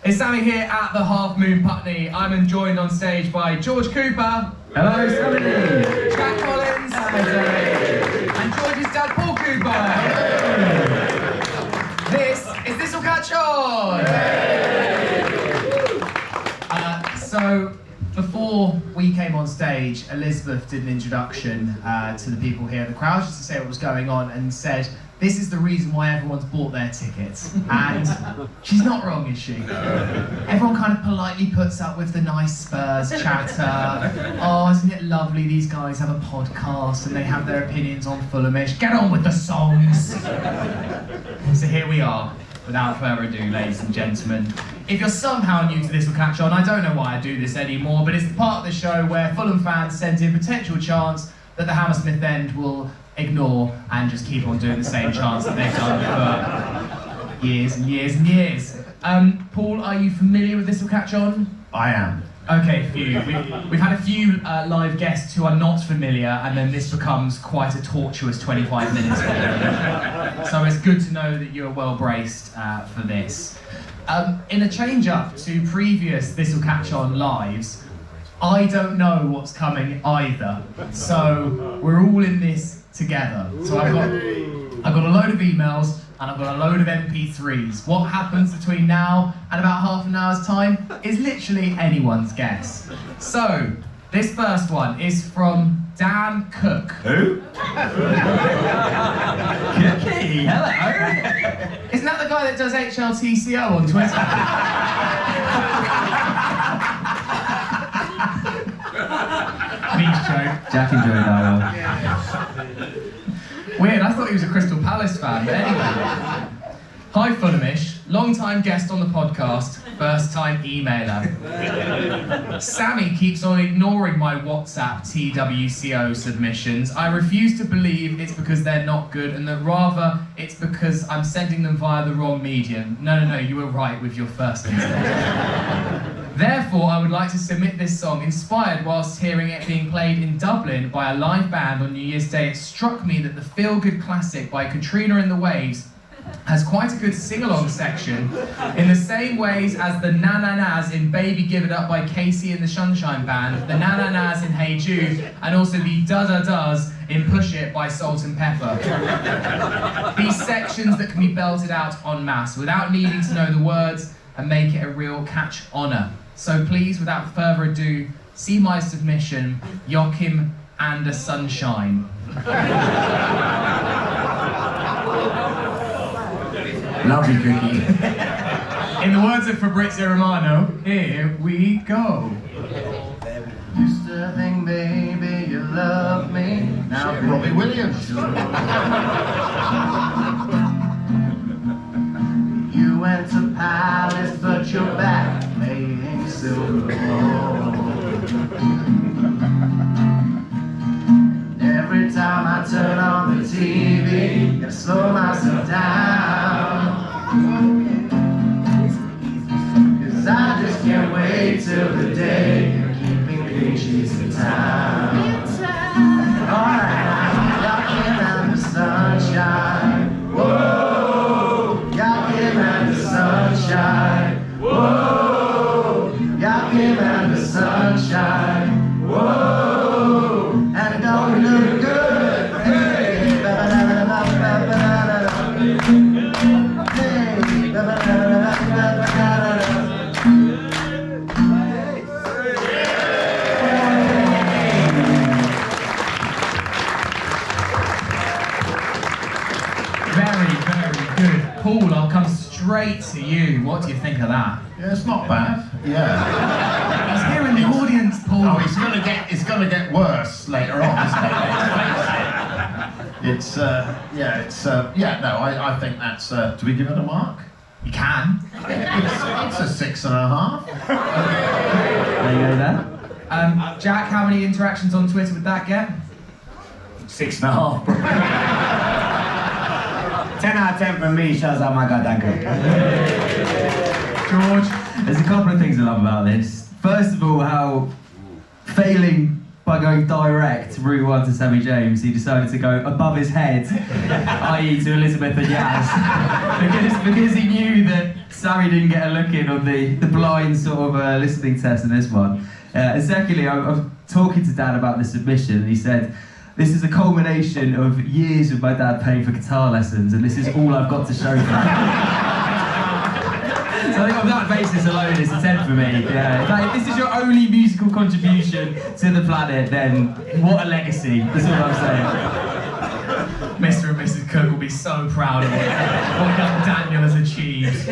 It's Sammy here at the Half Moon Putney. I'm joined on stage by George Cooper. Hello, Sammy. Jack Collins. And George's dad, Paul Cooper. This will catch on. So before we came on stage, Elizabeth did an introduction to the people here, the crowd, just to say what was going on, and said, this is the reason why everyone's bought their tickets. And she's not wrong, is she? Everyone kind of politely puts up with the nice Spurs chatter. Oh, isn't it lovely these guys have a podcast and they have their opinions on Fulhamish. Get on with the songs. So here we are. Without further ado, ladies and gentlemen, if you're somehow new to This Will Catch On, I don't know why I do this anymore, but it's the part of the show where Fulham fans send in potential chants that the Hammersmith end will ignore and just keep on doing the same chants that they've done for years and years and years. Paul, are you familiar with This Will Catch On? I am. Okay, we've had a few live guests who are not familiar, and then this becomes quite a tortuous 25 minutes for them. So it's good to know that you're well braced for this. In a change-up to previous This Will Catch On lives, I don't know what's coming either. So we're all in this together. So I've got a load of emails and I've got a load of MP3s. What happens between now and about half an hour's time is literally anyone's guess. So this first one is from Dan Cook. Who? Cookie, hello. Isn't that the guy that does HLTCO on Twitter? Niche joke. Jack enjoyed that one. Weird, I thought he was a Crystal Palace fan, but anyway. Hi Fulhamish, long-time guest on the podcast, first-time emailer. Sammy keeps on ignoring my WhatsApp TWCO submissions. I refuse to believe it's because they're not good and that rather it's because I'm sending them via the wrong medium. No, you were right with your first instinct. Therefore, I would like to submit this song inspired whilst hearing it being played in Dublin by a live band on New Year's Day. It struck me that the feel-good classic by Katrina and the Waves has quite a good sing-along section in the same ways as the na-na-nas in Baby Give It Up by Casey and the Sunshine Band, the na-na-nas in Hey Jude, and also the da-da-das in Push It by Salt and Pepper. These sections that can be belted out en masse without needing to know the words and make it a real catch-honour. So please, without further ado, see my submission, Joachim Ander-sunshine. Lovely cookie. In the words of Fabrizio Romano, here we go. Used to think, baby, you love me. Now, Robbie Williams. You went to Palace, but you're back, playing silver gold. Every time I turn on the TV, I slow myself down. 'Cause I just can't wait till the day you're keeping clean sheets in town. Alright, Joachim Ander-sunshine. Whoa, Joachim Ander-sunshine. Whoa, Joachim Ander-sunshine. Whoa, and don't look good. Hey, Very, very good. Paul, I'll come straight to you. What do you think of that? Yeah, it's not bad. Yeah. He's here in the audience, Paul. Oh, it's gonna get worse later on, isn't it? I think that's. Do we give it a mark? You can. It's a 6.5. There you go there. Jack, how many interactions on Twitter would that get? 6.5. 10 out of 10 from me, shows out my god, thank you. George? There's a couple of things I love about this. First of all, how failing by going direct Route 1 to Sammy James, he decided to go above his head, i.e. to Elizabeth and Yaz, because he knew that Sammy didn't get a look in on the blind sort of listening test in this one. And secondly, I'm talking to Dad about the submission, and he said, "This is a culmination of years of my dad paying for guitar lessons, and this is all I've got to show for it." So I think on that basis alone, it's a 10 for me. Yeah. If this is your only musical contribution to the planet, then what a legacy. That's all I'm saying. Mr. and Mrs. Cook will be so proud of what young Daniel has achieved.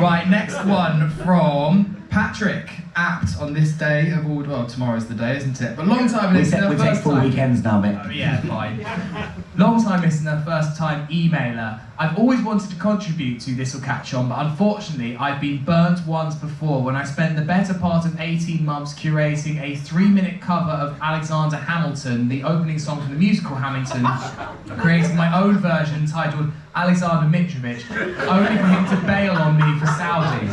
Right, next one from Patrick. Apt on this day of all. Well, tomorrow's the day, isn't it? But long time listener, We take first full time. weekends now, mate. Oh, yeah, fine. Long time listener, first time emailer. I've always wanted to contribute to This'll Catch On, but unfortunately I've been burnt once before when I spent the better part of 18 months curating a 3-minute cover of Alexander Hamilton, the opening song from the musical Hamilton, creating my own version titled Alexander Mitrovic, only for him to bail on me for Saudi.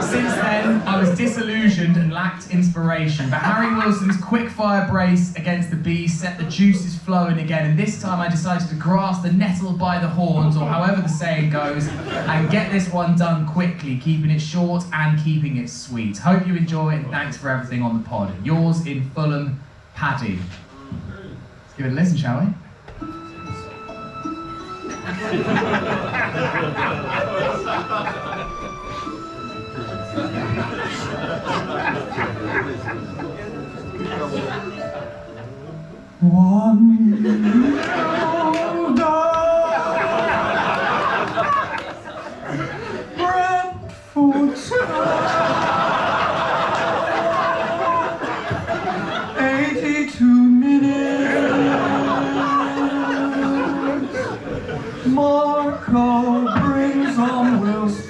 Since then, I was disillusioned and lacked inspiration, but Harry Wilson's quick-fire brace against the Bees set the juices flowing again, and this time I decided to grasp the nettle by the horns, or however the saying goes, and get this one done quickly, keeping it short and keeping it sweet. Hope you enjoy it, and thanks for everything on the pod. Yours in Fulham, Paddy. Let's give it a listen, shall we? Brentford 82 minutes. Marco brings on Wilson.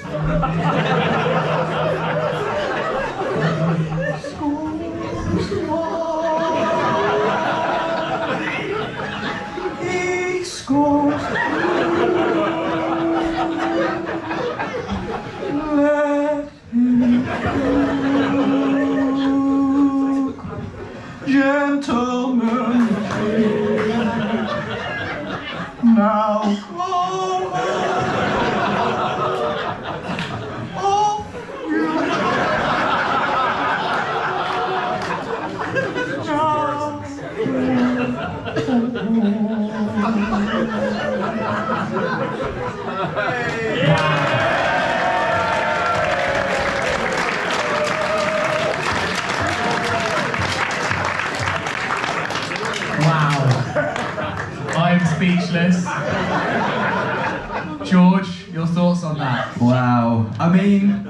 Scores more. He scores. Let him cook. Gentlemen, now go off you Wow. I'm speechless. George, your thoughts on that? Wow. I mean,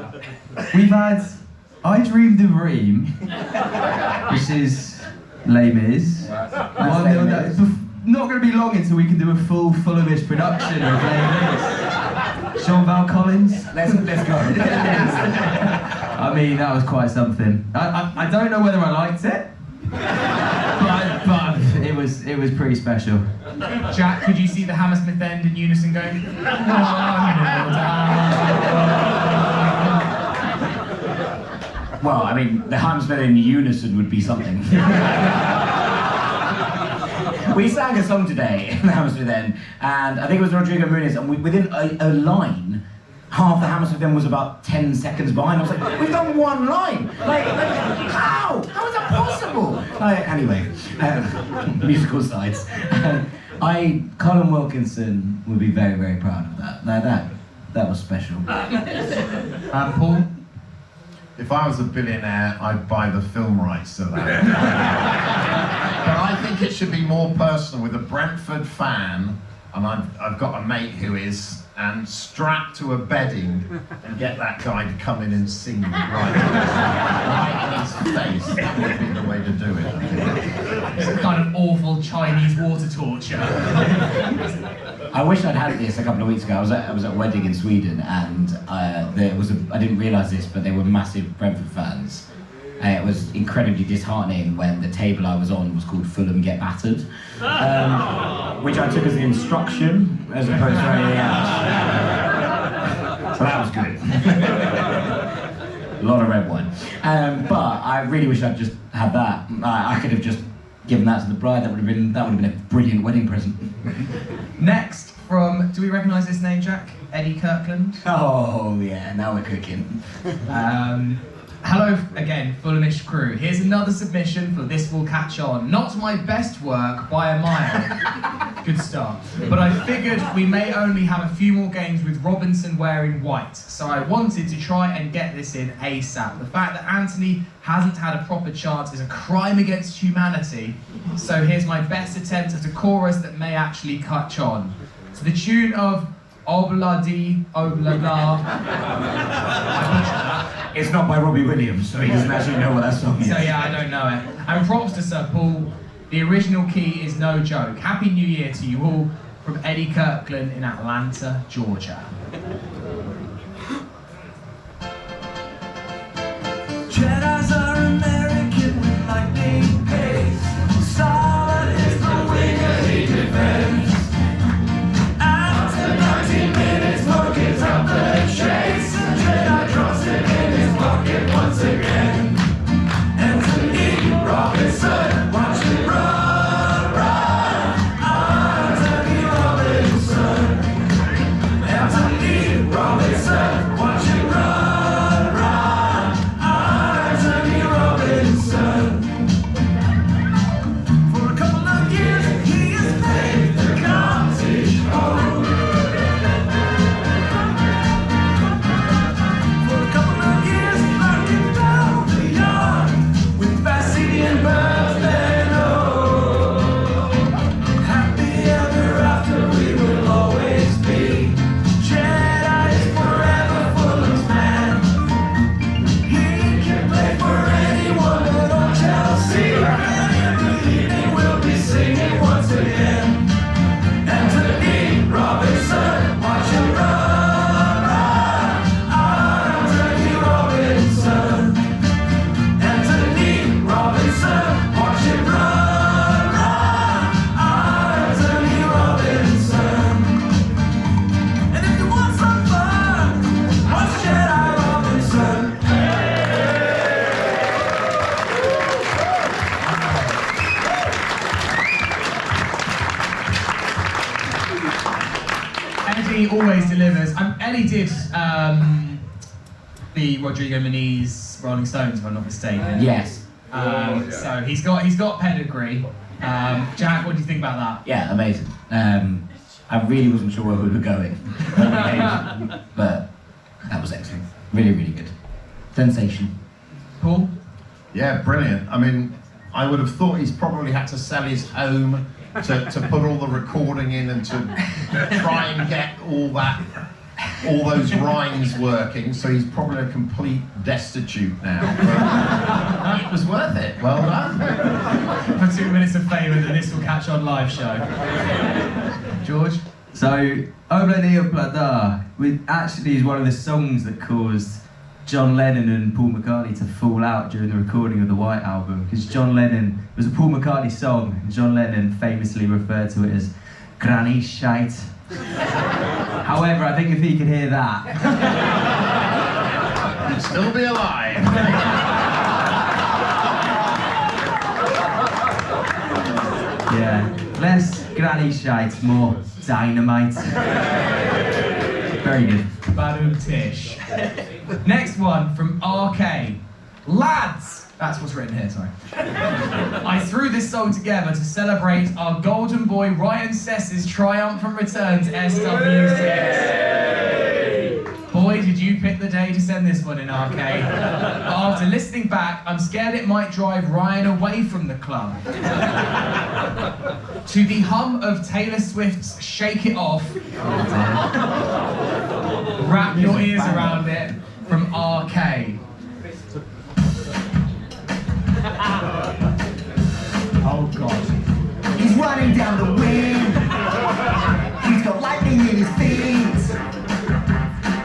we've had I Dreamed of Reem, which is Les Mis. Not going to be long until we can do a full Fulhamish production of Les Mis. Jean-Val Collins. Let's go. I mean, that was quite something. I don't know whether I liked it, but it was pretty special. Jack, could you see the Hammersmith end in unison going? Well, I mean, the Hammersmith in unison would be something. We sang a song today in the Hammersmith end, and I think it was Rodrigo Muniz, and within a line, half the Hammersmith end was about 10 seconds behind. I was like, we've done one line! Like how? How is that possible? Anyway, musical sides. Colin Wilkinson would be very, very proud of that. That was special. Paul? If I was a billionaire, I'd buy the film rights to that. But I think it should be more personal with a Brentford fan, and I've got a mate who is, and strapped to a bedding and get that guy to come in and sing right in his face. That would be the way to do it. Some kind of awful Chinese water torture. I wish I'd had this a couple of weeks ago. I was at a wedding in Sweden, and I didn't realise this, but they were massive Brentford fans. It was incredibly disheartening when the table I was on was called Fulham Get Battered, which I took as an instruction as opposed to anything else. So that was good. A lot of red wine. But I really wish I'd just had that. I could have just given that to the bride. That would have been a brilliant wedding present. Next from, do we recognise this name, Jack? Eddie Kirkland. Oh yeah, now we're cooking. Hello again, Fulhamish crew. Here's another submission for This Will Catch On. Not my best work by a mile. Good start. But I figured we may only have a few more games with Robinson wearing white, so I wanted to try and get this in ASAP. The fact that Anthony hasn't had a proper chance is a crime against humanity, so here's my best attempt at a chorus that may actually catch on. To the tune of Obladi Oblada. It's not by Robbie Williams, so he doesn't actually know what that song is. So yeah, I don't know it. And props to Sir Paul. The original key is no joke. Happy New Year to you all from Eddie Kirkland in Atlanta, Georgia. Jedis are American with lightning pace. Solid is the winger he defends. After 90 minutes, Morgan's up the chase. Jedi drops it in his pocket once again. Anthony Robinson, watch him run, run. Anthony Robinson. Anthony Robinson, watch him run, run. Anthony Robinson. For a couple of years, he has made the cottage home. For a couple of years, he knocked it down the yard with Bessie and birthday note. Happy ever after we will always be. Jedi is forever Fulham's man. He can play for anyone but on Chelsea. And in the evening we'll be singing once again. Anthony Robinson, watch him run, run. Anthony Robinson. Anthony Robinson, watch him run, run. Anthony Robinson. And if you want some fun, watch Jedi Robinson. Eddie always delivers. Eddie did the Rodrigo Muniz Rolling Stones, if I'm not mistaken. Yes. So he's got pedigree. Jack, what do you think about that? Yeah, amazing. I really wasn't sure where we were going, but that was excellent. Really, really good. Sensation. Paul? Yeah, brilliant. I mean, I would have thought he's probably had to sell his home to put all the recording in and to try and get all those rhymes working, so he's probably a complete destitute now. But it was worth it. Well done. For 2 minutes of fame and the This Will Catch On live show. George? So, Obladi Oblada actually is one of the songs that caused John Lennon and Paul McCartney to fall out during the recording of the White Album, because John Lennon, it was a Paul McCartney song, and John Lennon famously referred to it as granny shite. However, I think if he could hear that, He'd still be alive. yeah, less granny shite, more dynamite. Very good. Badum Tish. Next one from RK. Lads! That's what's written here, sorry. I threw this song together to celebrate our golden boy Ryan Sess's triumphant return to SW6. Boy, did you pick the day to send this one in, RK. But after listening back, I'm scared it might drive Ryan away from the club. To the hum of Taylor Swift's Shake It Off. Wrap your ears around it from RK. Oh God. He's running down the wind. He's got lightning in his feet.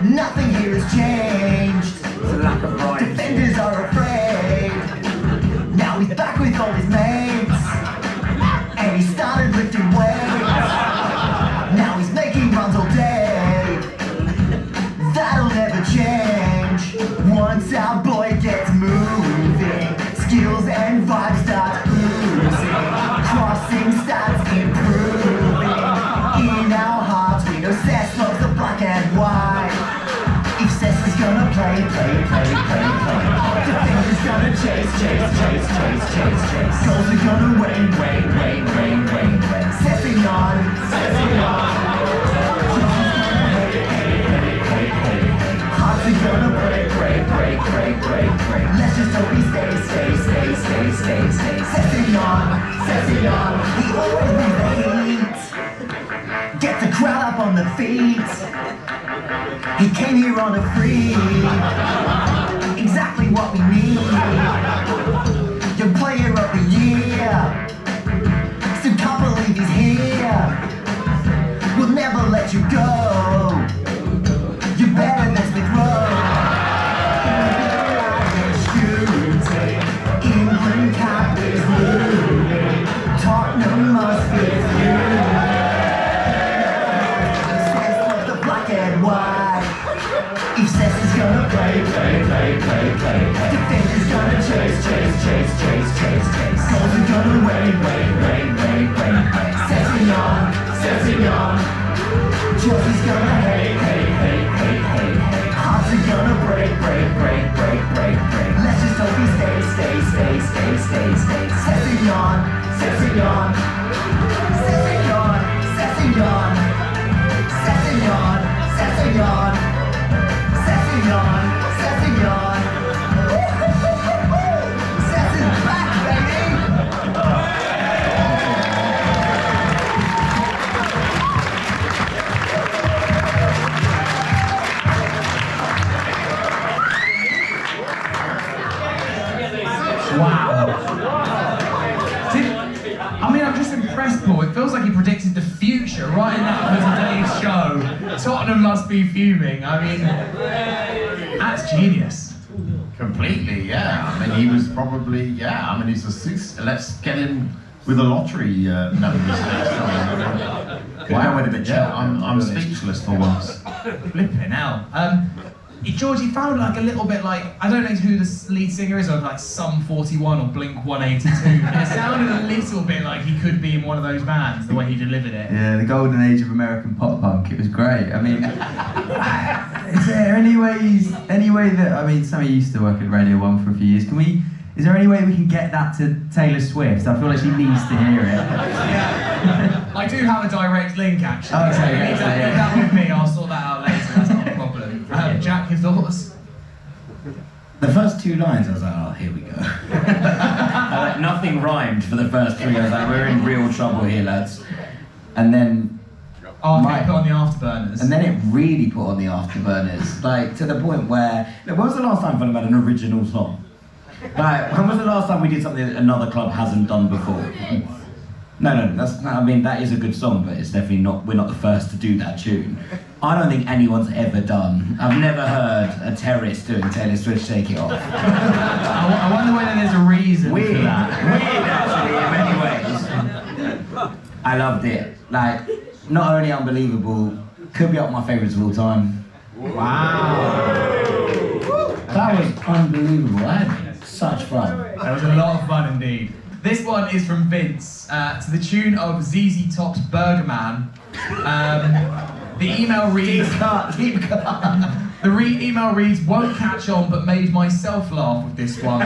Nothing here has changed. It's a lack of rhymes. Defenders are afraid. Now he's back with all his mates. And he started lifting weights. Now he's making runs all day. That'll never change. Once our boy gets moving, skills and vibes start oozing. Crossing stats improving. In our hearts Goals are gonna rain. Sessing on. Hearts are gonna break. Let's just hope he stays. Sessing on. He always brings the heat. Get the crowd up on the feet. He came here on a free. Exactly what we need. Your player of the year. Still can't believe he's here. We'll never let you go. You're better than Smith Rowe. England cap is blue. Tottenham must be through. Sess left the black and white. If Sess is gonna play. Defenders gonna chase. Goals are gonna rain. Sessing on. Chelsea's gonna hate. Hearts are gonna break. Let's just hope he stays. Sessing on. Sess is back, baby! Wow. I'm just impressed, Paul. It feels like he predicted the future right in that for today's show. Tottenham must be fuming. I mean, that's genius. Completely, yeah. I mean, he was probably, yeah. I mean, he's a six. Let's get him with a lottery numbers next time. Wow, with a bit Yeah, I'm speechless for once. Flipping hell. George, he found like a little bit like, I don't know who the lead singer is of like Sum 41 or Blink 182. It sounded a little bit like he could be in one of those bands, the way he delivered it. Yeah, the golden age of American pop punk. It was great. I mean, is there any way that, I mean, Sammy used to work at Radio 1 for a few years. Is there any way we can get that to Taylor Swift? I feel like she needs to hear it. Yeah. I do have a direct link actually. Okay, So yeah, leave yeah. that with me, I'll sort that out later, that's not a problem. Jack, your thoughts? The first two lines, I was like, oh, here we go. Nothing rhymed for the first three. I was like, we're in real trouble here, lads. And then, Oh, okay, put on the afterburners. and then it really put on the afterburners, like to the point where, when was the last time Fulham had an original song? Like, when was the last time we did something that another club hasn't done before? No, I mean, that is a good song, but it's definitely not, we're not the first to do that tune. I don't think anyone's ever done. I've never heard a terrorist doing Taylor Swift Shake It Off. I wonder whether there's a reason Weird, for that. actually, in many ways. I loved it. Like, not only unbelievable, could be up my favourites of all time. Wow. That was unbelievable. I had such fun. That was a lot of fun indeed. This one is from Vince, to the tune of ZZ Top's Berge Man. The email reads... The email reads, won't catch on but made myself laugh with this one.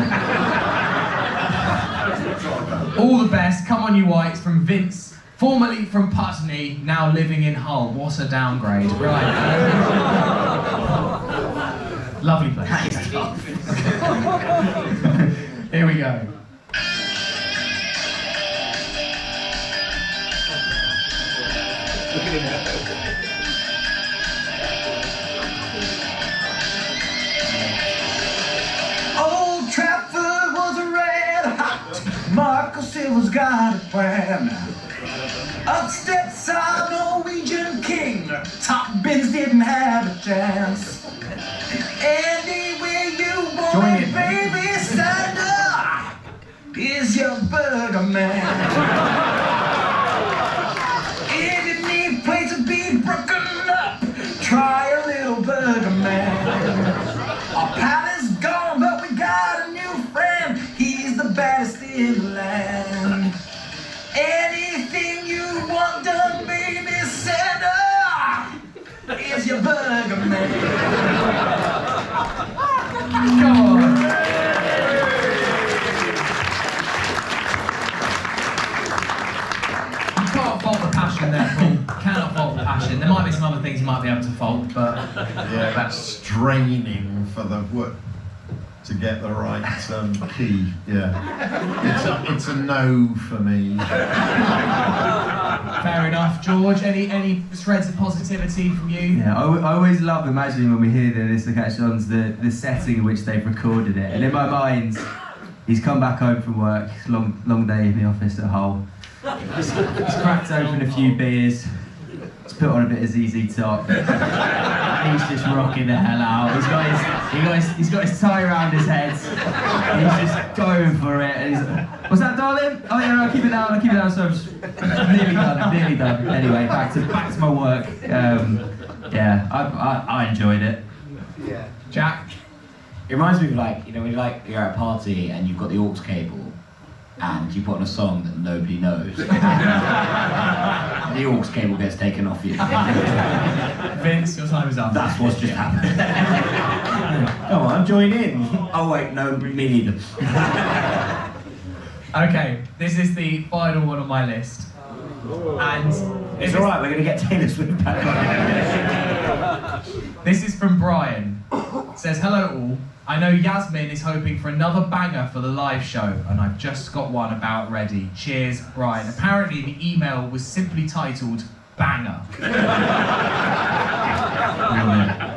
All the best, come on you whites, from Vince, formerly from Putney, now living in Hull. What a downgrade. Right. Lovely place. Here we go. Old Trafford was a red hot. Marco Silva's got a plan. Up steps our Norwegian king. Top bins didn't have a chance. Anywhere you want it, baby, stand up. Is your Berge Man. If you need plates to be broken up, try a little Berge Man. Our pal is gone, but we got a new friend. He's the baddest in the land. Anything you want done, baby, send up. Is your Berge Man. Come on. Yeah, that's straining for the work to get the right key. Yeah, it's a no for me. Fair enough. George, any threads of positivity from you? Yeah, I always love imagining when we hear the Listener Catch-ons the setting in which they've recorded it. And in my mind, he's come back home from work, it's a long day in the office at Hull. He's cracked open a few beers, he's put on a bit of ZZ Top. He's just rocking the hell out. He's got his tie around his head. He's just going for it. And he's, what's that, darling? Oh yeah, I'll keep it down. So I'm just nearly done. Anyway, back to my work. Yeah, I enjoyed it. Yeah. Jack? It reminds me of when you're at a party and you've got the aux cable and you put on a song that nobody knows. The aux cable gets taken off you. Vince, your time is up. That's what's just happened. Come on, join in. Oh wait, no, me neither. Okay, this is the final one on my list. And It's alright, we're going to get Taylor Swift back. this is from Brian. It says, hello all. I know Yasmin is hoping for another banger for the live show, and I've just got one about ready. Cheers, Brian. Apparently the email was simply titled Banger.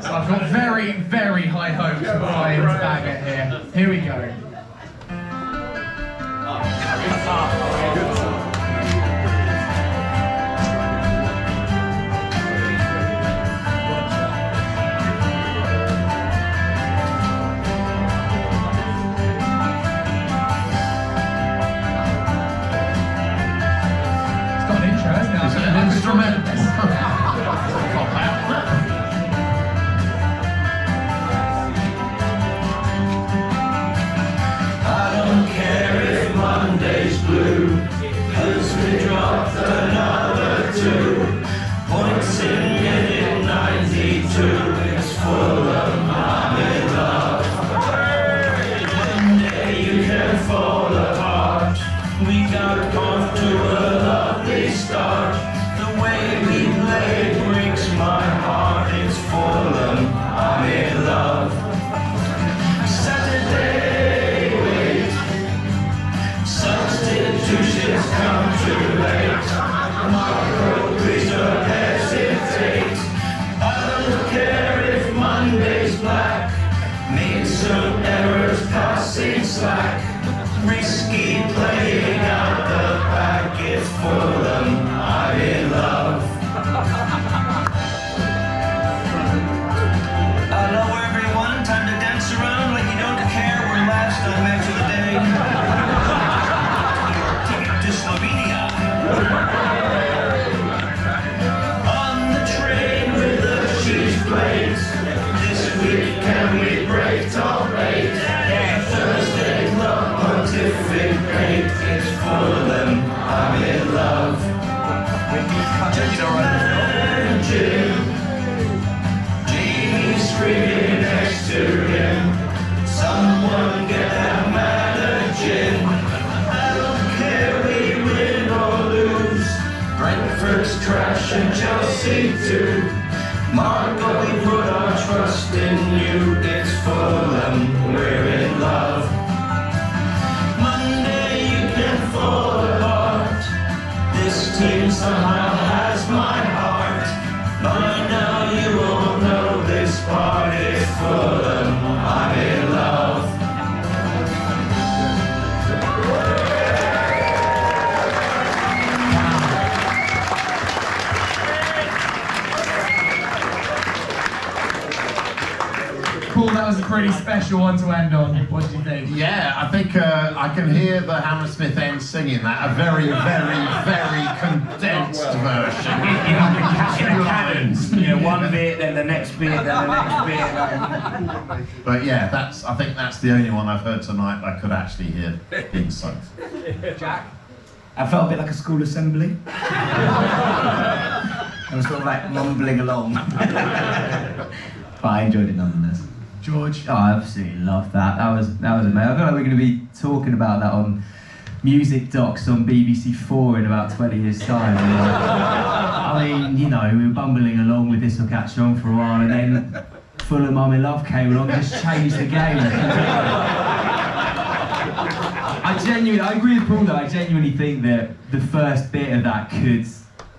So I've got very, very high hopes for Brian's banger here. Here we go. Risky playing out the back, it's Fulham, I'm in love. Hello everyone, time to dance around like you don't care. We're last on match of the day. Ticket to Slovenia. On the train with the cheese plates. This week can we break top 8? Thursday love pontificate. It's Fulham, I'm in love. Jamie's screaming next to him. Someone get that managing. I don't care we win or lose. Brentford's trash and Chelsea too. Marco, we put our trust in you. It's Fulham, we're in love. Monday you can fall apart. This team somehow has my heart. By now you all know this part is Fulham, I'm in love. Paul, that was a pretty special one to end on. What do you think? Yeah, I think I can hear the Hammersmith end singing that, a very, very, very condensed version. In a cadence. One bit, then the next bit, then the next bit. But yeah, I think that's the only one I've heard tonight I could actually hear being sung. Jack? I felt a bit like a school assembly. I was sort of like mumbling along. But I enjoyed it nonetheless. George? Oh, I absolutely loved that. That was amazing. I feel like we're going to be talking about that on music docs on BBC4 in about 20 years' time. I I mean, you know, we were bumbling along with this will catch on for a while, and then Fulham I'm in Love came along and just changed the game. I agree with Paul though, I genuinely think that the first bit of that could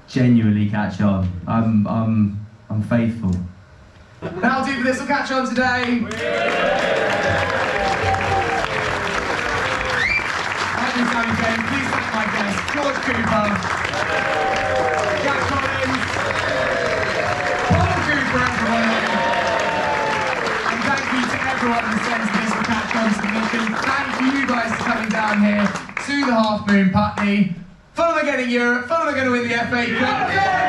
genuinely catch on. I'm faithful. That'll do for this will catch on today. Thank you, Sammy James. Please thank my guests, George Cooper, Jack Collins, Paul Cooper, everyone. And thank you to everyone who sends this will catch on submission. Thank you guys for coming down here to the Half Moon Putney. Fulham are getting Europe, Fulham are going to win the FA Cup. Yeah!